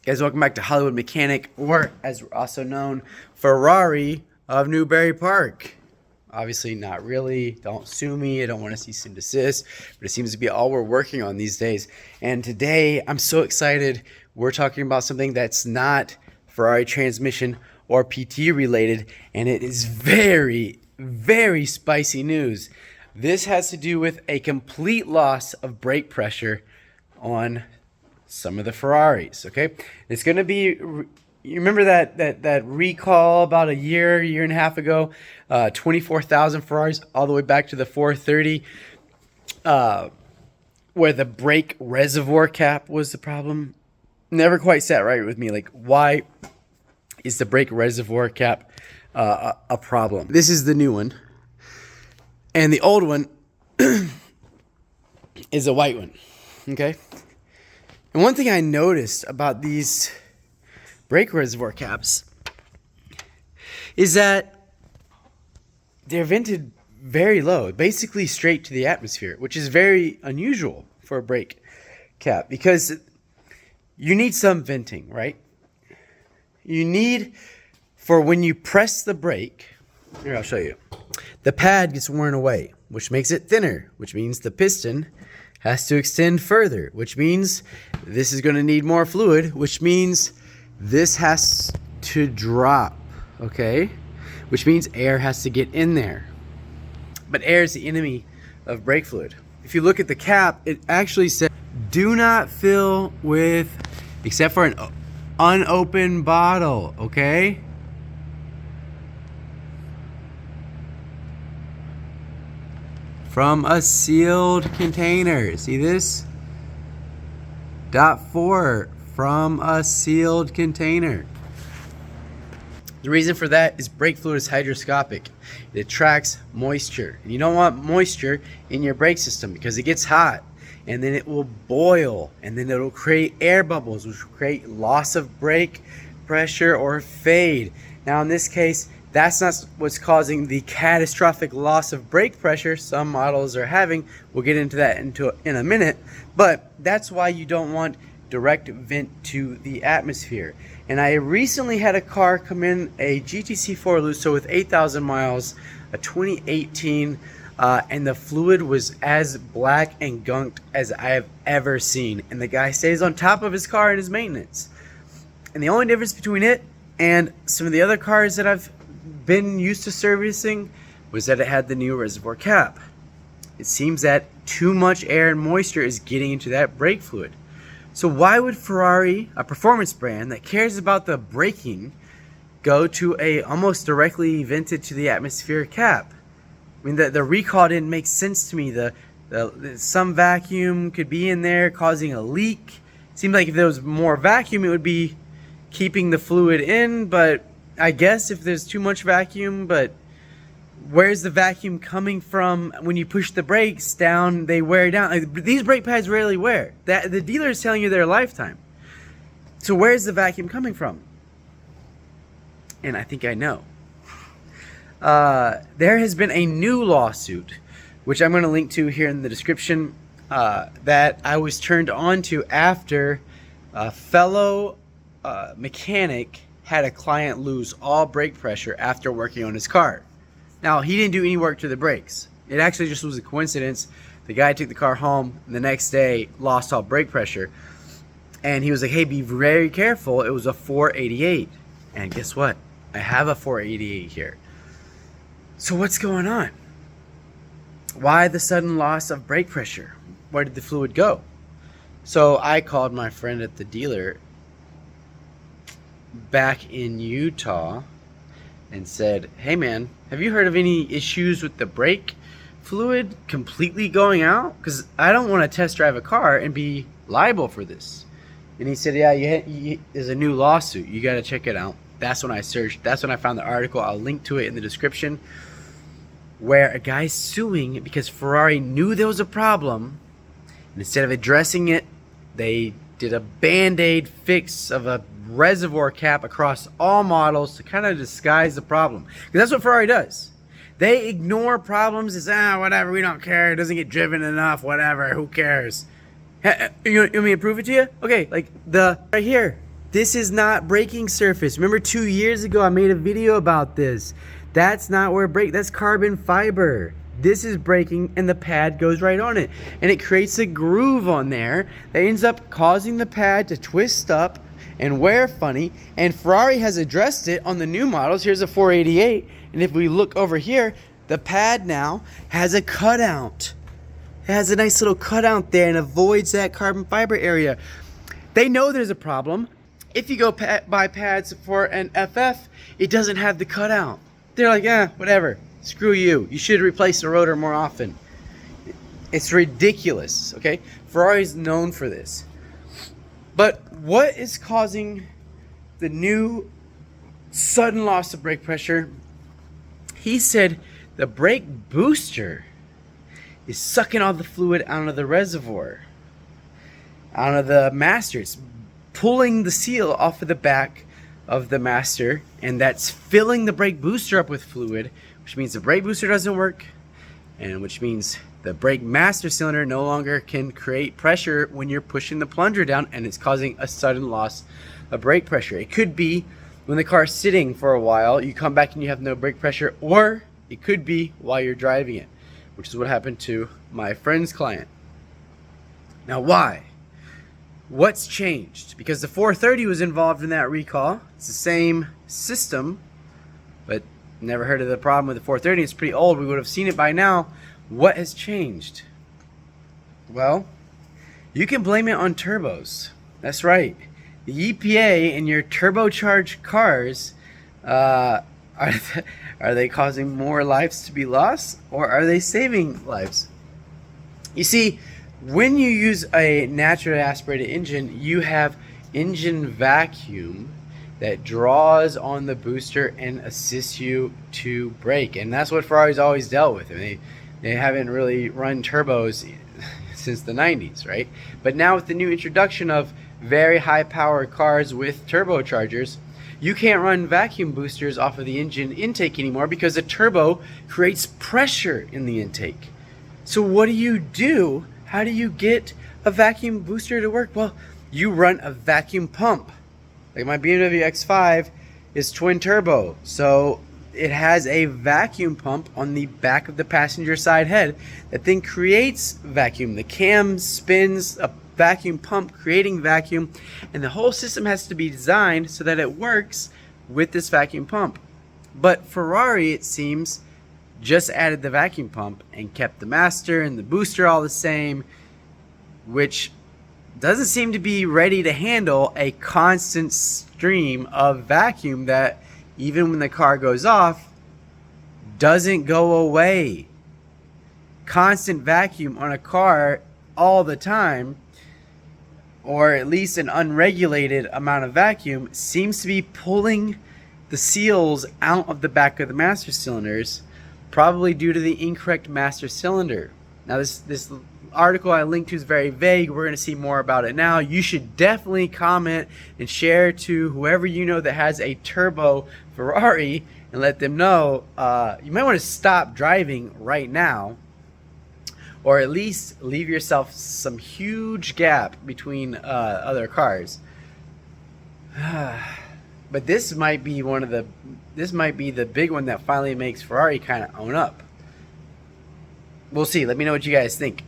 Guys, welcome back to Hollywood Mechanic, or as also known, Ferrari of Newbury Park. Obviously not really, don't sue me, I don't want to cease and desist, but it seems to be all we're working on these days. And today, I'm so excited, we're talking about something that's not Ferrari transmission or PT related, and it is very, very spicy news. This has to do with a complete loss of brake pressure on some of the Ferraris, okay? It's going to be, you remember that recall about a year and a half ago, 24,000 Ferraris all the way back to the 430, where the brake reservoir cap was the problem? Never quite sat right with me. Like, why is the brake reservoir cap a problem? This is the new one, and the old one is a white one, okay? And one thing I noticed about these brake reservoir caps is that they're vented very low, basically straight to the atmosphere, which is very unusual for a brake cap because you need some venting, right? You need, for when you press the brake, here I'll show you, the pad gets worn away, which makes it thinner, which means the piston has to extend further, which means this is going to need more fluid, which means this has to drop, okay? Which means air has to get in there. But air is the enemy of brake fluid. If you look at the cap, it actually says, do not fill with, except for an unopened bottle, okay? From a sealed container. See this? Dot 4, from a sealed container. The reason for that is brake fluid is hygroscopic. It attracts moisture. And you don't want moisture in your brake system because it gets hot and then it will boil and then it'll create air bubbles, which will create loss of brake pressure or fade. Now in this case, that's not what's causing the catastrophic loss of brake pressure some models are having. We'll get into that in a minute. But that's why you don't want direct vent to the atmosphere. And I recently had a car come in, a GTC 4 Lusso with 8,000 miles, a 2018, and the fluid was as black and gunked as I have ever seen. And the guy stays on top of his car in his maintenance. And the only difference between it and some of the other cars that I've been used to servicing was that it had the new reservoir cap. It seems that too much air and moisture is getting into that brake fluid. So why would Ferrari, a performance brand that cares about the braking, go to a almost directly vented to the atmosphere cap? I mean, the recall didn't make sense to me. Some vacuum could be in there causing a leak. It seemed like if there was more vacuum, it would be keeping the fluid in, but I guess if there's too much vacuum, but where's the vacuum coming from when you push the brakes down? They wear down. Like, these brake pads rarely wear. The dealer is telling you they're a lifetime. So where's the vacuum coming from? And I think I know. There has been a new lawsuit, which I'm going to link to here in the description, that I was turned on to after a fellow mechanic had a client lose all brake pressure after working on his car. Now, he didn't do any work to the brakes. It actually just was a coincidence. The guy took the car home, and the next day lost all brake pressure. And he was like, hey, be very careful. It was a 488. And guess what? I have a 488 here. So what's going on? Why the sudden loss of brake pressure? Where did the fluid go? So I called my friend at the dealer back in Utah and said, hey man, have you heard of any issues with the brake fluid completely going out? Because I don't want to test drive a car and be liable for this. And he said, yeah, there's a new lawsuit, you got to check it out. That's when I searched, that's when I found the article. I'll link to it in the description, where a guy's suing because Ferrari knew there was a problem, and instead of addressing it, they did a band-aid fix of a reservoir cap across all models to kind of disguise the problem. Because that's what Ferrari does. They ignore problems as, whatever, we don't care, it doesn't get driven enough, whatever, who cares? You want me to prove it to you? Okay, like right here. This is not braking surface. Remember 2 years ago I made a video about this. That's not where that's carbon fiber. This is braking and the pad goes right on it. And it creates a groove on there that ends up causing the pad to twist up and wear funny. And Ferrari has addressed it on the new models. Here's a 488. And if we look over here, the pad now has a cutout. It has a nice little cutout there and avoids that carbon fiber area. They know there's a problem. If you go buy pads for an FF, it doesn't have the cutout. They're like, whatever. Screw you. You should replace the rotor more often. It's ridiculous, okay? Ferrari's known for this. But what is causing the new sudden loss of brake pressure? He said the brake booster is sucking all the fluid out of the reservoir, out of the master. It's pulling the seal off of the back of the master, and that's filling the brake booster up with fluid, which means the brake booster doesn't work, and which means the brake master cylinder no longer can create pressure when you're pushing the plunger down, and it's causing a sudden loss of brake pressure. It could be when the car's sitting for a while, you come back and you have no brake pressure, or it could be while you're driving it, which is what happened to my friend's client. Now, why? What's changed? Because the 430 was involved in that recall. It's the same system, but never heard of the problem with the 430. It's pretty old. We would have seen it by now. What has changed? Well, you can blame it on turbos. That's right. The EPA in your turbocharged cars, are they causing more lives to be lost, or are they saving lives? You see, when you use a naturally aspirated engine, you have engine vacuum that draws on the booster and assists you to brake. And that's what Ferrari's always dealt with. I mean, they haven't really run turbos since the 90s, right? But now with the new introduction of very high power cars with turbochargers, you can't run vacuum boosters off of the engine intake anymore because a turbo creates pressure in the intake. So what do? How do you get a vacuum booster to work? Well, you run a vacuum pump. Like my BMW X5 is twin turbo, so it has a vacuum pump on the back of the passenger side head that then creates vacuum. The cam spins a vacuum pump, creating vacuum, and the whole system has to be designed so that it works with this vacuum pump. But Ferrari, it seems, just added the vacuum pump and kept the master and the booster all the same, which doesn't seem to be ready to handle a constant stream of vacuum that, even when the car goes off, doesn't go away. Constant vacuum on a car all the time, or at least an unregulated amount of vacuum, seems to be pulling the seals out of the back of the master cylinders, probably due to the incorrect master cylinder. Now this article I linked to is very vague. We're going to see more about it now. You should definitely comment and share to whoever you know that has a turbo Ferrari and let them know. You might want to stop driving right now, or at least leave yourself some huge gap between other cars. But this might be the big one that finally makes Ferrari kind of own up. We'll see. Let me know what you guys think.